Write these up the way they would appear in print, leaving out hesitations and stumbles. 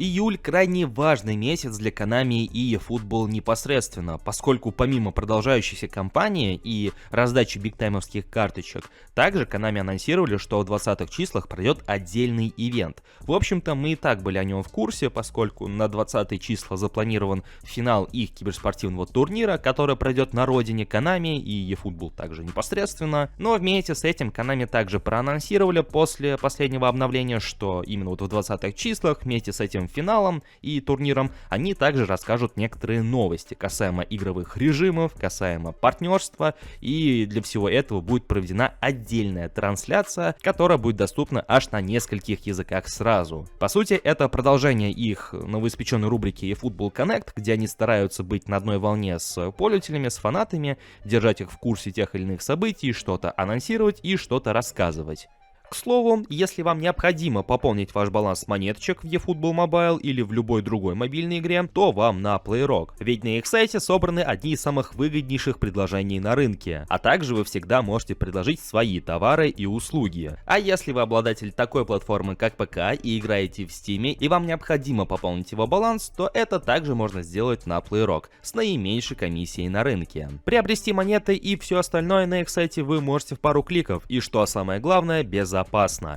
Июль крайне важный месяц для Konami и eFootball непосредственно, поскольку помимо продолжающейся кампании и раздачи бигтаймовских карточек, также Konami анонсировали, что в 20-х числах пройдет отдельный ивент. В общем-то, мы и так были о нем в курсе, поскольку на 20-е числа запланирован финал их киберспортивного турнира, который пройдет на родине Konami и eFootball также непосредственно. Но вместе с этим Konami также проанонсировали после последнего обновления, что именно вот в 20-х числах вместе с этим финалом и турниром они также расскажут некоторые новости касаемо игровых режимов, касаемо партнерства, и для всего этого будет проведена отдельная трансляция, которая будет доступна аж на нескольких языках сразу. По сути, это продолжение их новоиспеченной рубрики eFootball Connect, где они стараются быть на одной волне с пользователями, с фанатами, держать их в курсе тех или иных событий, что-то анонсировать и что-то рассказывать. К слову, если вам необходимо пополнить ваш баланс монеточек в eFootball Mobile или в любой другой мобильной игре, то вам на PlayRock, ведь на их сайте собраны одни из самых выгоднейших предложений на рынке, а также вы всегда можете предложить свои товары и услуги. А если вы обладатель такой платформы, как ПК, и играете в Steam, и вам необходимо пополнить его баланс, то это также можно сделать на PlayRock с наименьшей комиссией на рынке. Приобрести монеты и все остальное на их сайте вы можете в пару кликов, и что самое главное, безопасно.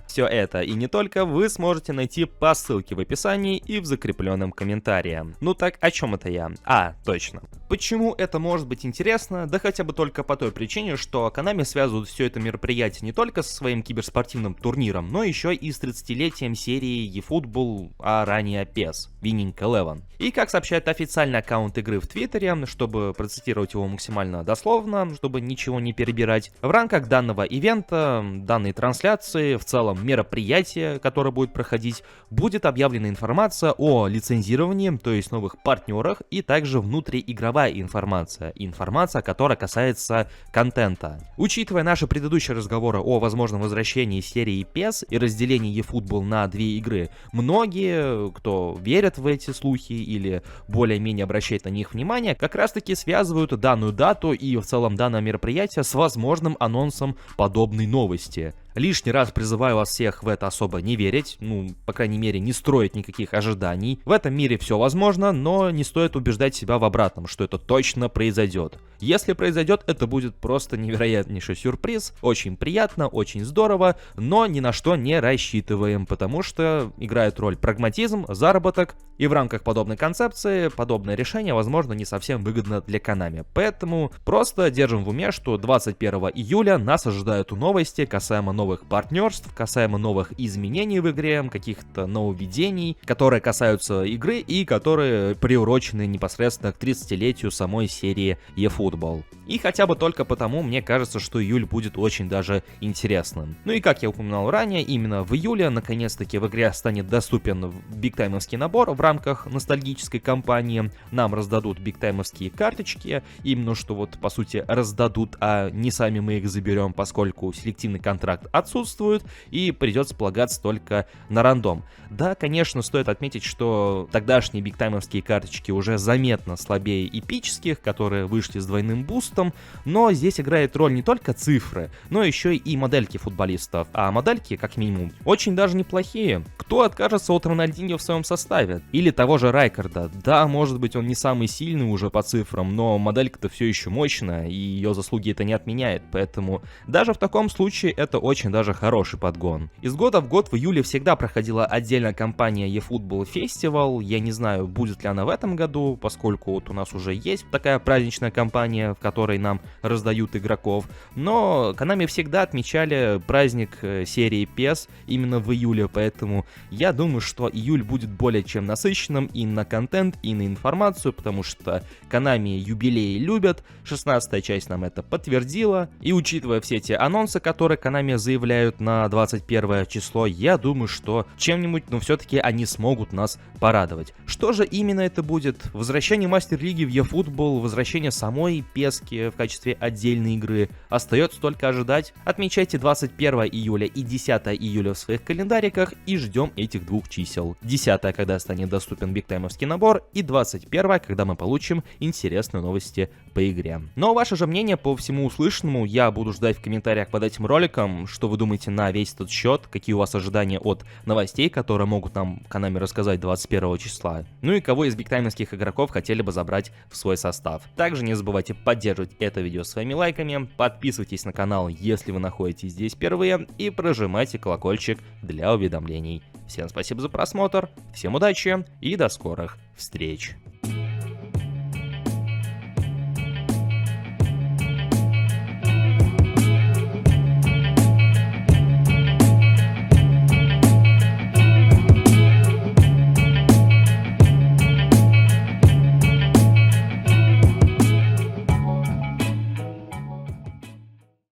Все это и не только вы сможете найти по ссылке в описании и в закрепленном комментарии. Ну так, о чем это я? Точно. Почему это может быть интересно? Да хотя бы только по той причине, что Konami связывают все это мероприятие не только со своим киберспортивным турниром, но еще и с 30-летием серии eFootball, а ранее PES, Winning Eleven. И как сообщает официальный аккаунт игры в Твиттере, чтобы процитировать его максимально дословно, чтобы ничего не перебирать, в рамках данного ивента, данной трансляции, в целом мероприятия, которое будет проходить, будет объявлена информация о лицензировании, то есть новых партнерах, и также внутриигровая информация, которая касается контента. Учитывая наши предыдущие разговоры о возможном возвращении серии PES и разделении eFootball на две игры, многие, кто верят в эти слухи или более-менее обращает на них внимание, как раз таки связывают данную дату и в целом данное мероприятие с возможным анонсом подобной новости. Лишний раз призываю вас всех в это особо не верить, по крайней мере, не строить никаких ожиданий. В этом мире все возможно, но не стоит убеждать себя в обратном, что это точно произойдет. Если произойдет, это будет просто невероятнейший сюрприз, очень приятно, очень здорово, но ни на что не рассчитываем, потому что играет роль прагматизм, заработок, и в рамках подобной концепции подобное решение, возможно, не совсем выгодно для Konami. Поэтому просто держим в уме, что 21 июля нас ожидают новости касаемо новых партнерств, касаемо новых изменений в игре, каких-то нововведений, которые касаются игры и которые приурочены непосредственно к 30-летию самой серии eFootball. И хотя бы только потому, мне кажется, что июль будет очень даже интересным. Ну и как я упоминал ранее, именно в июле наконец-таки в игре станет доступен бигтаймовский набор в рамках ностальгической кампании. Нам раздадут бигтаймовские карточки, именно что вот по сути раздадут, а не сами мы их заберем, поскольку селективный контракт отсутствует и придется полагаться только на рандом. Да, конечно, стоит отметить, что тогдашние бигтаймовские карточки уже заметно слабее эпических, которые вышли с двойным бустом, но здесь играет роль не только цифры, но еще и модельки футболистов, а модельки, как минимум, очень даже неплохие. Кто откажется от Рональдиньо в своем составе? Или того же Райкарда? Да, может быть, он не самый сильный уже по цифрам, но моделька-то все еще мощная, и ее заслуги это не отменяет, поэтому даже в таком случае это очень даже хороший подгон. Из года в год в июле всегда проходила отдельная кампания eFootball Festival. Я не знаю, будет ли она в этом году, поскольку вот у нас уже есть такая праздничная кампания, в которой нам раздают игроков. Но Konami всегда отмечали праздник серии PES именно в июле, поэтому я думаю, что июль будет более чем насыщенным и на контент, и на информацию, потому что Konami юбилеи любят, 16-я часть нам это подтвердила, и учитывая все те анонсы, которые Konami заявляют на 21 число, я думаю, что чем-нибудь, все-таки они смогут нас порадовать. Что же именно это будет? Возвращение Мастер-лиги в eFootball, возвращение самой PES в качестве отдельной игры. Остается только ожидать. Отмечайте 21 июля и 10 июля в своих календариках и ждем этих двух чисел. 10, когда станет доступен бигтаймовский набор, и 21, когда мы получим интересные новости по игре. Но ваше же мнение по всему услышанному я буду ждать в комментариях под этим роликом. Что что вы думаете на весь этот счет, какие у вас ожидания от новостей, которые могут нам Konami рассказать 21 числа. Ну и кого из бигтаймовских игроков хотели бы забрать в свой состав. Также не забывайте поддерживать это видео своими лайками, подписывайтесь на канал, если вы находитесь здесь впервые, и прожимайте колокольчик для уведомлений. Всем спасибо за просмотр, всем удачи и до скорых встреч!